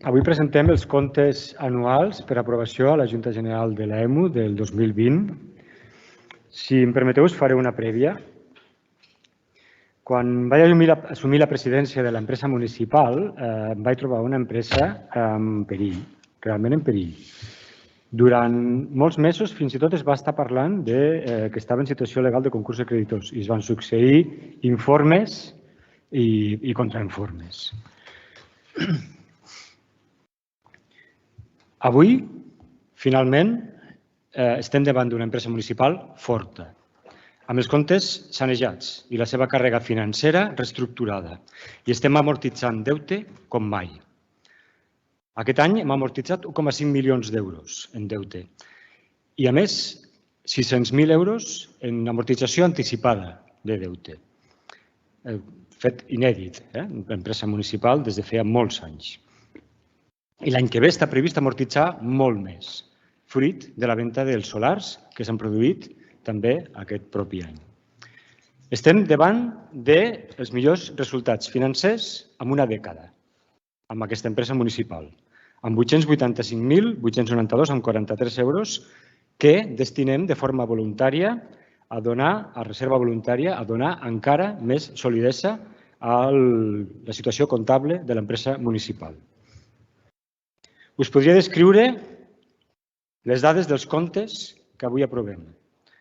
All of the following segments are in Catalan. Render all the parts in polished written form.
Avui presentem els comptes anuals per aprovació a la Junta General de l'EMU del 2020. Si em permeteu, us faré una prèvia. Quan vaig assumir la presidència de l'empresa municipal, em vaig trobar una empresa en perill, realment en perill. Durant molts mesos, fins i tot es va estar parlant que estava en situació legal de concurs de creditors i es van succeir informes i contrainformes. Avui, finalment, estem davant d'una empresa municipal forta, amb els comptes sanejats i la seva càrrega financera reestructurada, i estem amortitzant deute com mai. Aquest any hem amortitzat 1,5 milions d'euros en deute i, a més, 600.000 euros en amortització anticipada de deute. Fet inèdit, l'empresa municipal des de feia molts anys. I l'any que ve està previst amortitzar molt més, fruit de la venda dels solars que s'han produït també aquest propi any. Estem davant dels millors resultats financers en una dècada amb aquesta empresa municipal, amb 885.892,43 euros que destinem de forma voluntària a donar, a reserva voluntària, a donar encara més solidesa a la situació comptable de l'empresa municipal. Us podria descriure les dades dels comptes que avui aprovem.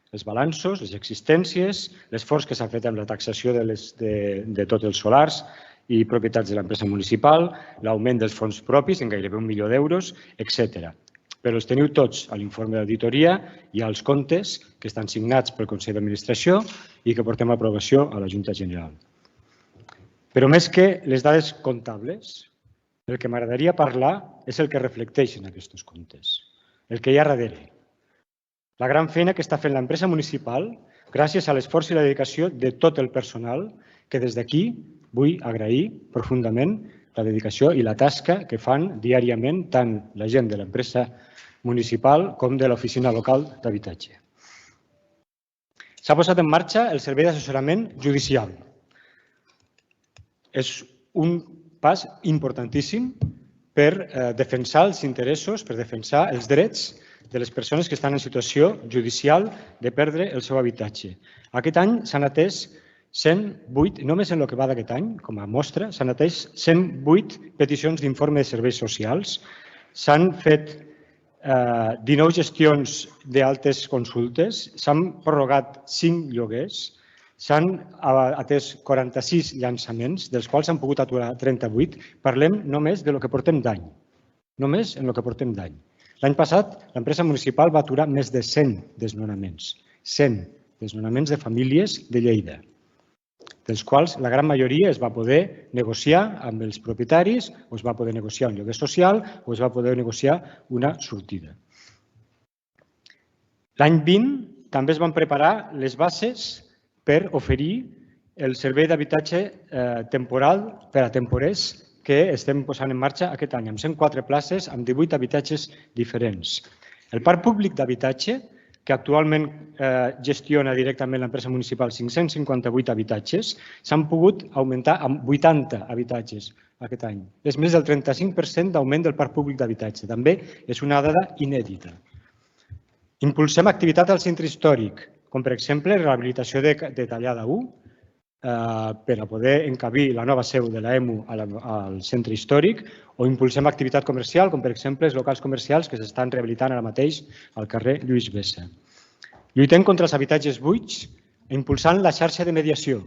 Els balanços, les existències, l'esforç que s'ha fet amb la taxació de tots els solars i propietats de l'empresa municipal, l'augment dels fons propis en gairebé 1 milió d'euros, etc. Però els teniu tots a l'informe d'auditoria i als comptes que estan signats pel Consell d'Administració i que portem a aprovació a la Junta General. Però més que les dades comptables, el que m'agradaria parlar és el que reflecteixen aquests comptes, el que hi ha darrere. La gran feina que està fent l'empresa municipal gràcies a l'esforç i la dedicació de tot el personal que des d'aquí vull agrair profundament la dedicació i la tasca que fan diàriament tant la gent de l'empresa municipal com de l'oficina local d'habitatge. S'ha posat en marxa el servei d'assessorament judicial. És un pas importantíssim per defensar els interessos, per defensar els drets de les persones que estan en situació judicial de perdre el seu habitatge. Aquest any s'han atès 108, només en el que va d'aquest any, com a mostra, s'han atès 108 peticions d'informe de serveis socials, s'han fet 19 gestions d'altes consultes, s'han prorrogat 5 lloguers, s'han atès 46 llançaments, dels quals s'han pogut aturar 38. Parlem només del que portem d'any. Només en el que portem d'any. L'any passat, l'empresa municipal va aturar més de 100 desnonaments. 100 desnonaments de famílies de Lleida, dels quals la gran majoria es va poder negociar amb els propietaris, o es va poder negociar un lloguer social, o es va poder negociar una sortida. L'any 20 també es van preparar les bases per oferir el servei d'habitatge temporal per a temporers que estem posant en marxa aquest any, amb 104 places, amb 18 habitatges diferents. El parc públic d'habitatge, que actualment gestiona directament l'empresa municipal 558 habitatges, s'han pogut augmentar amb 80 habitatges aquest any. És més del 35% d'augment del parc públic d'habitatge. També és una dada inèdita. Impulsem activitat al centre històric, com per exemple rehabilitació de Tallada 1, per a poder encabir la nova seu de l'EMU al centre històric, o impulsem activitat comercial, com per exemple els locals comercials que s'estan rehabilitant ara mateix al carrer Lluís Bessa. Lluitem contra els habitatges buits, impulsant la xarxa de mediació,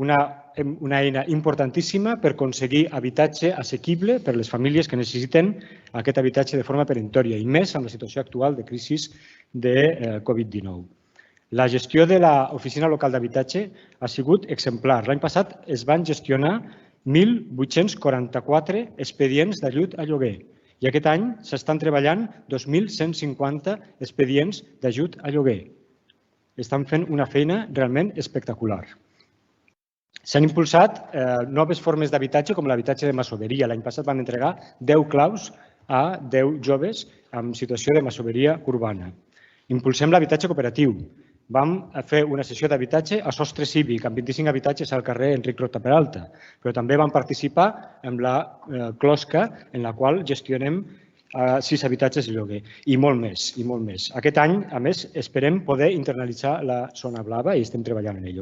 una eina importantíssima per aconseguir habitatge assequible per a les famílies que necessiten aquest habitatge de forma peremptòria, i més amb la situació actual de crisi de Covid-19. La gestió de l'oficina local d'habitatge ha sigut exemplar. L'any passat es van gestionar 1.844 expedients d'ajut a lloguer i aquest any s'estan treballant 2.150 expedients d'ajut a lloguer. Estan fent una feina realment espectacular. S'han impulsat noves formes d'habitatge com l'habitatge de masoveria. L'any passat van entregar 10 claus a 10 joves en situació de masoveria urbana. Impulsem l'habitatge cooperatiu. vam fer una sessió d'habitatge a Sostre Cívic, amb 25 habitatges al carrer Enric Rota Peralta, però també vam participar en la closca en la qual gestionem 6 habitatges de lloguer i molt més, i molt més. Aquest any, a més, esperem poder internalitzar la zona blava i estem treballant en ello.